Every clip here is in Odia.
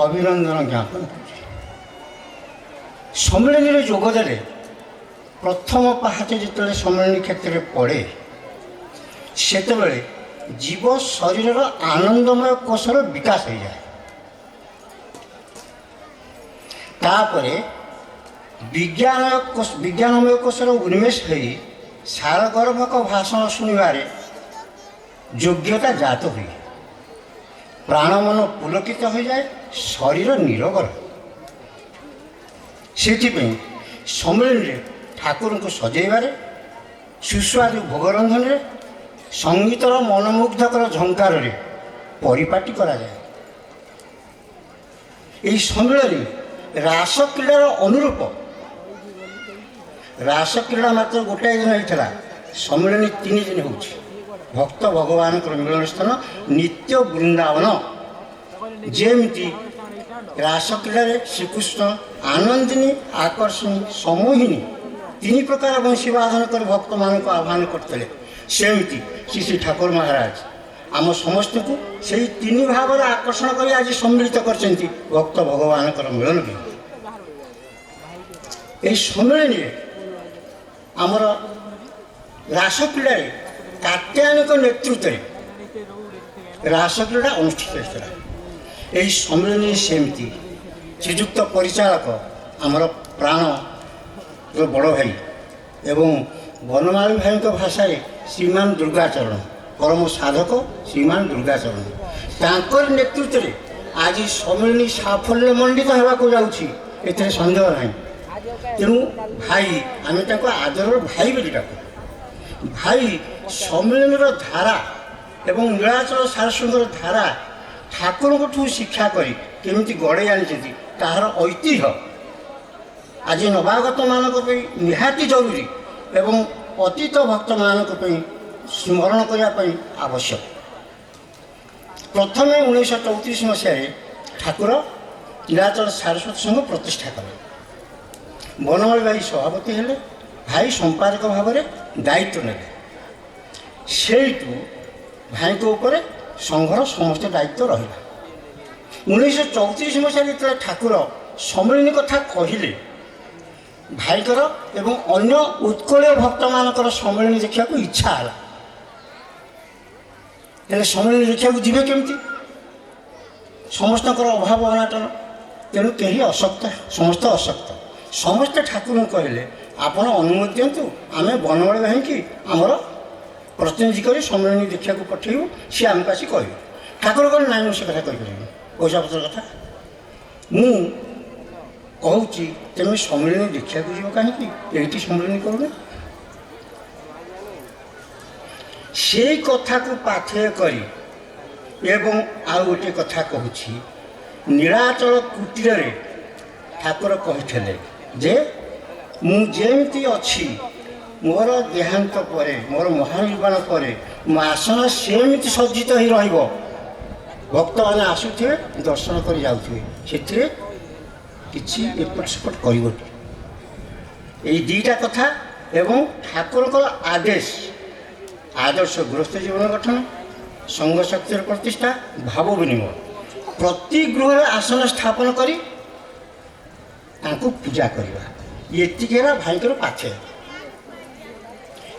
ଅଭିନନ୍ଦନ ଜ୍ଞାପନ କରୁଛି। ସମ୍ମିଳନୀରେ ଯୋଗ ଦେଲେ ପ୍ରଥମ ପାହାଚ ଯେତେବେଳେ ସମ୍ମିଳନୀ କ୍ଷେତ୍ରରେ ପଡ଼େ ସେତେବେଳେ ଜୀବ ଶରୀରର ଆନନ୍ଦମୟ କୋଷର ବିକାଶ ହୋଇଯାଏ। ତାପରେ ବିଜ୍ଞାନମୟ କୋଷର ଉନ୍ମେଷ ହୋଇ ସାରଗର୍ଭକ ଭାଷଣ ଶୁଣିବାରେ ଯୋଗ୍ୟତା ଜାତ ହୁଏ। ପ୍ରାଣମନ ପୁଲକିତ ହୋଇଯାଏ, ଶରୀର ନିରୋଗ ରହେ। ସେଥିପାଇଁ ସମ୍ମିଳନୀରେ ଠାକୁରଙ୍କୁ ସଜେଇବାରେ, ସୁସ୍ୱାଦୁ ଭୋଗରନ୍ଧନରେ, ସଙ୍ଗୀତର ମନମୁଗ୍ଧକର ଝଙ୍କାରରେ ପରିପାଟି କରାଯାଏ। ଏହି ସମ୍ମିଳନୀ ରାସକ୍ରୀଡ଼ାର ଅନୁରୂପ। ରାସକ୍ରୀଡ଼ା ମାତ୍ର ଗୋଟାଏ ଦିନ ହେଇଥିଲା, ସମ୍ମିଳନୀ 3 ଦିନ ହେଉଛି। ଭକ୍ତ ଭଗବାନଙ୍କର ମିଳନ ସ୍ଥାନ ନିତ୍ୟ ବୃନ୍ଦାବନ। ଯେମିତି ରାସକ୍ରୀଡ଼ାରେ ଶ୍ରୀକୃଷ୍ଣ ଆନନ୍ଦିନୀ, ଆକର୍ଷଣୀ, ସମୋହିନୀ 3 ପ୍ରକାର ବଂଶୀ ବାଦନ କରି ଭକ୍ତମାନଙ୍କୁ ଆହ୍ୱାନ କରିଥିଲେ, ସେମିତି ଶ୍ରୀ ଶ୍ରୀ ଠାକୁର ମହାରାଜ ଆମ ସମସ୍ତଙ୍କୁ ସେହି 3 ଭାବରେ ଆକର୍ଷଣ କରି ଆଜି ସମ୍ମିଳିତ କରିଛନ୍ତି ଭକ୍ତ ଭଗବାନଙ୍କର ମିଳନ ପାଇଁ। ଏହି ସମ୍ମିଳନୀରେ ଆମର ରାସକ୍ରୀଡ଼ାରେ କାତ୍ୟାୟନଙ୍କ ନେତୃତ୍ୱରେ ରାସକ୍ରୀଡ଼ା ଅନୁଷ୍ଠିତ ହୋଇଥିଲା। ଏହି ସମ୍ମିଳନୀ ସେମିତି ଶ୍ରୀଯୁକ୍ତ ପରିଚାଳକ ଆମର ପ୍ରାଣର ବଡ଼ ଭାଇ ଏବଂ ବନମାଳୀ ଭାଇଙ୍କ ଭାଷାରେ ଶ୍ରୀମାନ ଦୁର୍ଗାଚରଣ, ପରମ ସାଧକ ଶ୍ରୀମାନ ଦୁର୍ଗାଚରଣ, ତାଙ୍କର ନେତୃତ୍ୱରେ ଆଜି ସମ୍ମିଳନୀ ସାଫଲ୍ୟମଣ୍ଡିତ ହେବାକୁ ଯାଉଛି, ଏଥିରେ ସନ୍ଦେହ ନାହିଁ। ତେଣୁ ଭାଇ, ଆମେ ତାଙ୍କୁ ଆଦରର ଭାଇ ବୋଲି ଡାକୁ। ଭାଇ ସମ୍ମିଳନୀର ଧାରା ଏବଂ ନୀଳାଚଳ ସାରସ୍ୱତର ଧାରା ଠାକୁରଙ୍କଠୁ ଶିକ୍ଷା କରି କେମିତି ଗଢ଼େଇ ଆଣିଛନ୍ତି ତାହାର ଐତିହ୍ୟ ଆଜି ନବାଗତମାନଙ୍କ ପାଇଁ ନିହାତି ଜରୁରୀ ଏବଂ ଅତୀତ ଭକ୍ତମାନଙ୍କ ପାଇଁ ସ୍ମରଣ କରିବା ପାଇଁ ଆବଶ୍ୟକ। ପ୍ରଥମେ 1934 ମସିହାରେ ଠାକୁର ନୀଳାଚଳ ସାରସ୍ୱତ ସଂଘ ପ୍ରତିଷ୍ଠା କଲେ। ବନମାଳୀ ଭାଇ ସଭାପତି ହେଲେ, ଭାଇ ସମ୍ପାଦକ ଭାବରେ ଦାୟିତ୍ୱ ନେଲେ। ସେଇଠୁ ଭାଇଙ୍କ ଉପରେ ସଂଘର ସମସ୍ତ ଦାୟିତ୍ୱ ରହିଲା। 1934 ମସିହାରେ ଯେତେବେଳେ ଠାକୁର ସମ୍ମିଳନୀ କଥା କହିଲେ, ଭାଇଙ୍କର ଏବଂ ଅନ୍ୟ ଉତ୍କଳୀୟ ଭକ୍ତମାନଙ୍କର ସମ୍ମିଳନୀ ଦେଖିବାକୁ ଇଚ୍ଛା ହେଲା। ହେଲେ ସମ୍ମିଳନୀ ଦେଖିବାକୁ ଯିବେ କେମିତି? ସମସ୍ତଙ୍କର ଅଭାବ ଅନାଟନ, ତେଣୁ କେହି ଅଶକ୍ତ, ସମସ୍ତେ ଅଶକ୍ତ। ସମସ୍ତେ ଠାକୁରଙ୍କୁ କହିଲେ, ଆପଣ ଅନୁମତି ଦିଅନ୍ତୁ, ଆମେ ବନମାଳୀ ଭାଇକି ଆମର ପ୍ରତିନିଧି କରି ସମ୍ମିଳନୀ ଦେଖିବାକୁ ପଠାଇବୁ, ସିଏ ଆମକୁ ଆସି କହିବେ। ଠାକୁର କହିଲେ, ନାଇଁ, ମୁଁ ସେ କଥା କହିପାରିବିନି, ପଇସାପତ୍ର କଥା। ମୁଁ କହୁଛି, ତେମେ ସମ୍ମିଳନୀ ଦେଖିବାକୁ ଯିବ କାହିଁକି? ଏଇଠି ସମ୍ମିଳନୀ କରୁନ। ସେଇ କଥାକୁ ପାଥେୟ କରି ଏବଂ ଆଉ ଗୋଟିଏ କଥା କହୁଛି, ନୀଳାଚଳ କୁଟୀରରେ ଠାକୁର କହିଥିଲେ ଯେ ମୁଁ ଯେମିତି ଅଛି, ମୋର ଦେହାନ୍ତ ପରେ, ମୋର ମହାନିର୍ବାଣ ପରେ ମୋ ଆସନ ସେମିତି ସଜ୍ଜିତ ହୋଇ ରହିବ। ଭକ୍ତମାନେ ଆସୁଥିବେ, ଦର୍ଶନ କରି ଯାଉଥିବେ, ସେଥିରେ କିଛି ଏପଟ ସେପଟ କରିବନି। ଏଇ 2ଟା କଥା ଏବଂ ଠାକୁରଙ୍କର ଆଦେଶ, ଆଦର୍ଶ ଗୃହସ୍ଥ ଜୀବନ ଗଠନ, ସଂଘ ଶକ୍ତିର ପ୍ରତିଷ୍ଠା, ଭାବ ବିନିମୟ, ପ୍ରତି ଗୃହରେ ଆସନ ସ୍ଥାପନ କରି ତାଙ୍କୁ ପୂଜା କରିବା, ଏତିକି ହେଲା ଭାଇଙ୍କର ପାଥେୟ।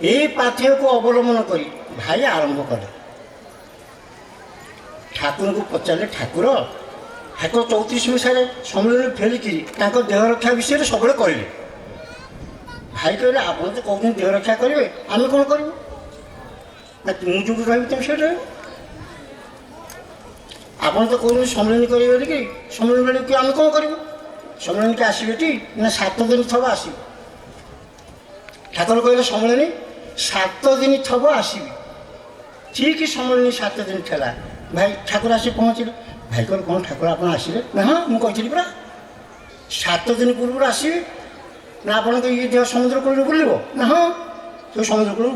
ଏହି ପାଥେୟକୁ ଅବଲମ୍ବନ କରି ଭାଇ ଆରମ୍ଭ କଲେ। ଠାକୁରଙ୍କୁ ପଚାରିଲେ, ଠାକୁର 34 ମସିହାରେ ସମ୍ମିଳନୀ ଫେରିକିରି ତାଙ୍କ ଦେହ ରକ୍ଷା ବିଷୟରେ ସବୁବେଳେ କହିଲେ। ଭାଇ କହିଲେ, ଆପଣ ତ କହୁଛନ୍ତି ଦେହ ରକ୍ଷା କରିବେ, ଆମେ କ'ଣ କରିବୁ? ନା ମୁଁ ଯେଉଁଠି ରହିବି ତୁମେ ସେଇଠି ରହିବ। ଆପଣ ତ କହୁଛନ୍ତି ସମ୍ମିଳନୀ କରିବେ ବୋଲିକି, ସମ୍ମିଳନୀ ବେଳକୁ ଆମେ କ'ଣ କରିବୁ? ସମ୍ମିଳନୀକି ଆସିବେଟି ନା 7 ଦିନ ଥବ ଆସିବେ? ଠାକୁର କହିଲେ, ସମ୍ମିଳନୀ 7 ଦିନ ଥବ ଆସିବି। ଠିକ୍ ସମ୍ମିଳନୀ 7 ଦିନ ଥିଲା, ଭାଇ ଠାକୁର ଆସି ପହଞ୍ଚିଲେ। ଭାଇ କହିଲେ, କ'ଣ ଠାକୁର ଆପଣ ଆସିଲେ? ନା ହଁ, ମୁଁ କହିଥିଲି ପରା 7 ଦିନ ପୂର୍ବରୁ ଆସିବେ। ନା ଆପଣଙ୍କ ଇଏ ଦେହ ସମୁଦ୍ର କୂଳରେ ବୁଲିବ? ନା ହଁ, ସେ ସମୁଦ୍ର କୂଳରୁ